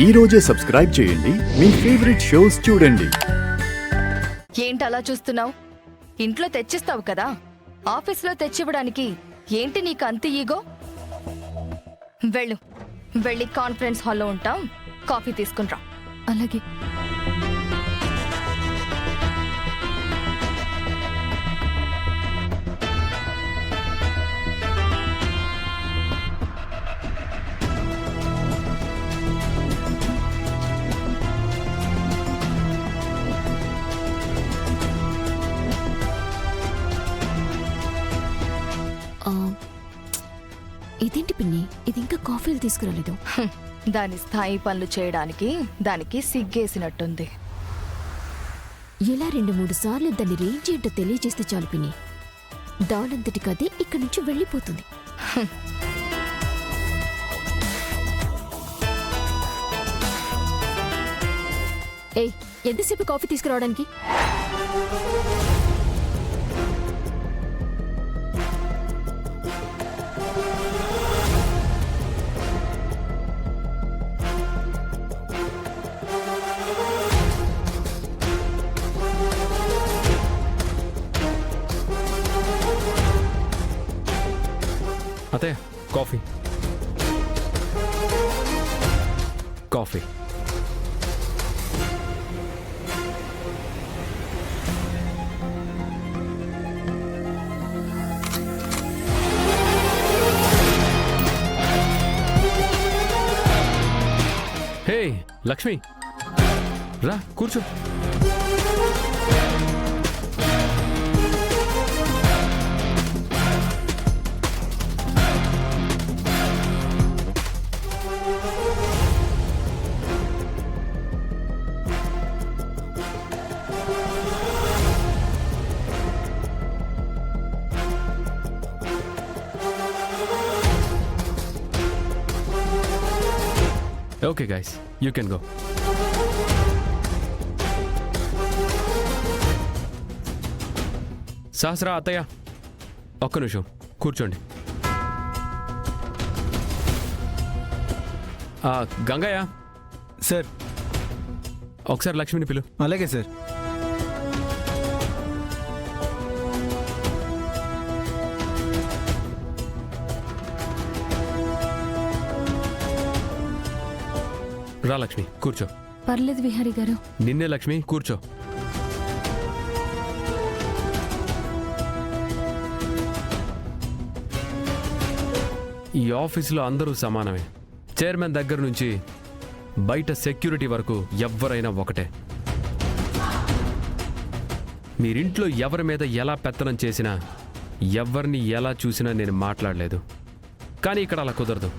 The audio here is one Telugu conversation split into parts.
ఈ రోజే సబ్స్క్రైబ్ చేయండి మీ ఫేవరెట్ షోస్ చూడండి. ఏంటి అలా చూస్తున్నావు? ఇంట్లో తెచ్చిస్తావు కదా, ఆఫీస్లో తెచ్చివ్వడానికి ఏంటి నీకు అంత ఈగో? వెళ్ళి కాన్ఫరెన్స్ హాల్లో ఉంటాం, కాఫీ తీసుకునిరా. అలాగే. ఇదేంటి పిన్ని, ఇది ఇంకా కాఫీలు తీసుకురాలేదు? దాని స్థాయి పనులు చేయడానికి దానికి సిగ్గేసినట్టుంది. ఇలా 2-3 సార్లు దాన్ని రేంజ్ ఏంటో తెలియజేస్తే చాలు పిన్ని, దానంతటికి అదే ఇక్కడి నుంచి వెళ్ళిపోతుంది. ఏయ్, ఎంతసేపు కాఫీ తీసుకురావడానికి? అతే కాఫీ కాఫీ. హే లక్ష్మి, రా కూర్చో. Okay guys, you can go. Sahasra, అత్తయ్య ఒక్క నిమిషం కూర్చోండి. గంగయ్య సార్, ఒకసారి లక్ష్మిని పిలు. అలాగే సార్. రా లక్ష్మి, కూర్చో. పర్లేదు విహారీ గారు. నిన్నే లక్ష్మి, కూర్చో. ఈ ఆఫీసులో అందరూ సమానమే. చైర్మన్ దగ్గర నుంచి బయట సెక్యూరిటీ వరకు ఎవ్వరైనా ఒకటే. మీరింట్లో ఎవరి మీద ఎలా పెత్తనం చేసినా, ఎవరిని ఎలా చూసినా నేను మాట్లాడలేదు. కానీ ఇక్కడ అలా కుదరదు.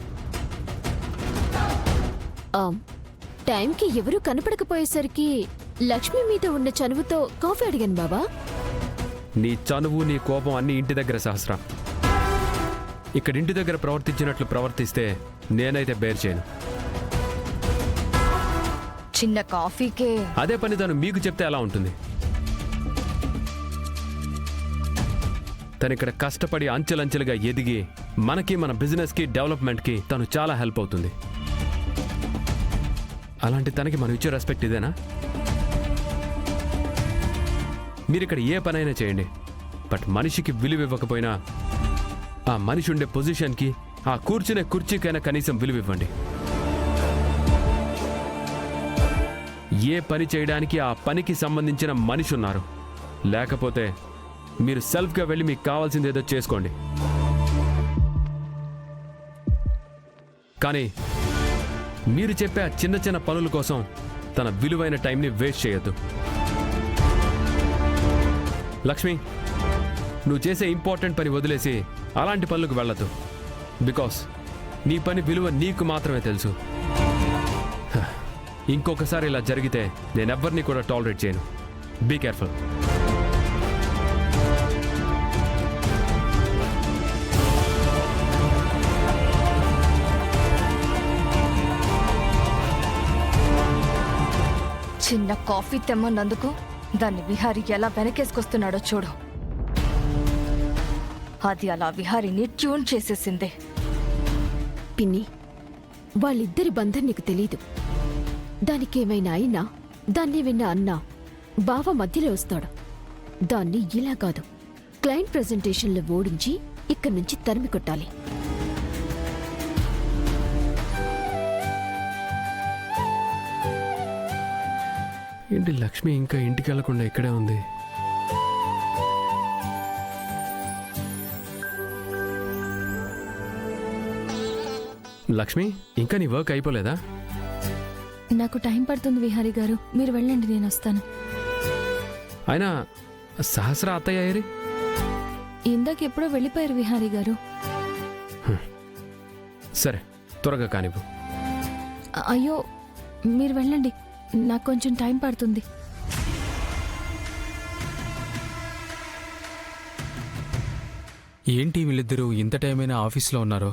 టైంకి ఎవరూ కనపడకపోయేసరికి లక్ష్మి మీద ఉన్న చనువుతో కాఫీ అడిగాను బాబా. నీ చనువు, నీ కోపం అన్ని ఇంటి దగ్గర సహస్ర. ఇక్కడ ఇంటి దగ్గర ప్రవర్తించినట్లు ప్రవర్తిస్తే నేనైతే బేర్ చేయను. చిన్న కాఫీకే అదే పని తను మీకు చెప్తే ఎలా ఉంటుంది? తను ఇక్కడ కష్టపడి అంచెలంచెలుగా ఎదిగి మనకి, మన బిజినెస్కి, డెవలప్మెంట్కి తను చాలా హెల్ప్ అవుతుంది. అలాంటి తనకి మనం ఇచ్చే రెస్పెక్ట్ ఇదేనా? మీరిక్కడ ఏ పనైనా చేయండి, బట్ మనిషికి విలువ ఇవ్వకపోయినా ఆ మనిషి ఉండే పొజిషన్కి, ఆ కూర్చునే కుర్చీకైనా కనీసం విలువ ఇవ్వండి. ఏ పని చేయడానికి ఆ పనికి సంబంధించిన మనిషి ఉన్నారు. లేకపోతే మీరు సెల్ఫ్గా వెళ్ళి మీకు కావాల్సింది ఏదో చేసుకోండి. కానీ మీరు చెప్పే ఆ చిన్న చిన్న పనుల కోసం తన విలువైన టైంని వేస్ట్ చేయొద్దు. లక్ష్మి, నువ్వు చేసే ఇంపార్టెంట్ పని వదిలేసి అలాంటి పనులకు వెళ్ళొద్దు. బికాస్ నీ పని విలువ నీకు మాత్రమే తెలుసు. ఇంకొకసారి ఇలా జరిగితే నేనెవ్వరిని కూడా టాలరేట్ చేయను. Be careful. చిన్న కాఫీ తెమ్మన్నందుకు దాన్ని విహారీ ఎలా వెనకేసుకొస్తున్నాడో చూడు. అది అలా విహారీని ట్యూన్ చేసేసిందే. పిన్ని, వాళ్ళిద్దరి బంధం నీకు తెలీదు. దానికేమైనా అయినా దాన్ని విన్న అన్నా బావ మధ్యలో వస్తాడు. దాన్ని ఇలా కాదు, క్లయింట్ ప్రెజెంటేషన్లో ఓడించి ఇక్కడి నుంచి తరిమి కొట్టాలి. ఏంటి లక్ష్మి ఇంకా ఇంటికి వెళ్లకుండా ఇక్కడే ఉంది? లక్ష్మి, ఇంకా నీ వర్క్ అయిపోలేదా? నాకు టైం పడుతుంది విహారీ గారు, మీరు వెళ్ళండి, నేను వస్తాను. అయినా సహస్ర అత్తయ్య ఏరి? ఇందాక ఎప్పుడో వెళ్ళిపోయారు విహారీ గారు. సరే, త్వరగా కానివ్వు. అయ్యో, మీరు వెళ్ళండి, నాకు కొంచెం టైం పడుతుంది. ఏంటి వీళ్ళిద్దరూ ఇంత టైమైనా ఆఫీస్లో ఉన్నారు?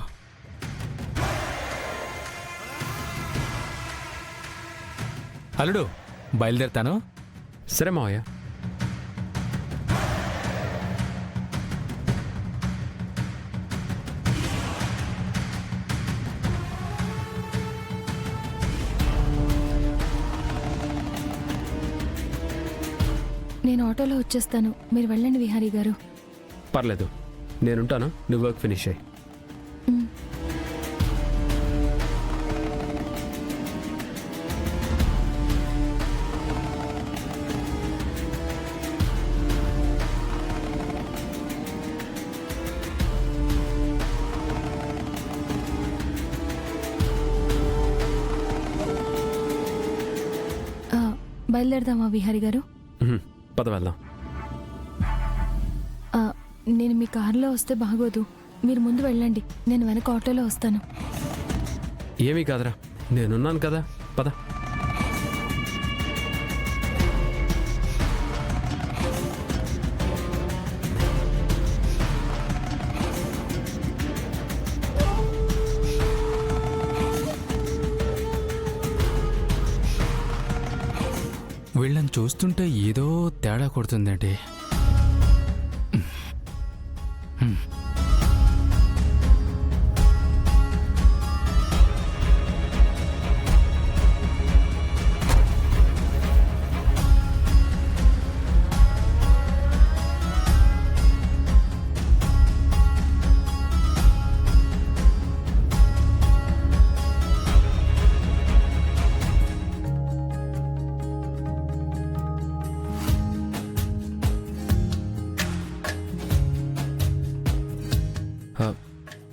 అల్లుడు, బయలుదేరతాను. సరే మావయ్య. నేను ఆటోలో వచ్చేస్తాను, మీరు వెళ్ళండి విహారీ గారు. పర్లేదు, నేనుంటాను, నువ్వు వర్క్ ఫినిష్ అయ్యి. బయలుదేరదామా విహారీ గారు? పద వెళ్దాం. నేను మీ కారులో వస్తే బాగోదు, మీరు ముందు వెళ్ళండి, నేను వెనక ఆటోలో వస్తాను. ఏమీ కాదురా, నేనున్నాను కదా, పద. వీళ్ళని చూస్తుంటే ఏదో తేడా కొడుతుందండి.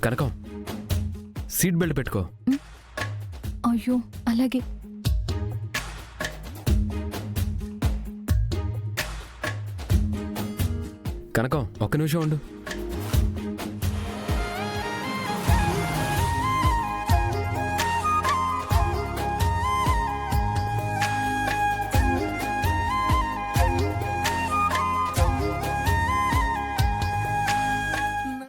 కనకం, సీట్ బెల్ట్ పెట్టుకో. అయ్యో, అలాగే. కనకం, ఒక్క నిమిషం ఉండు.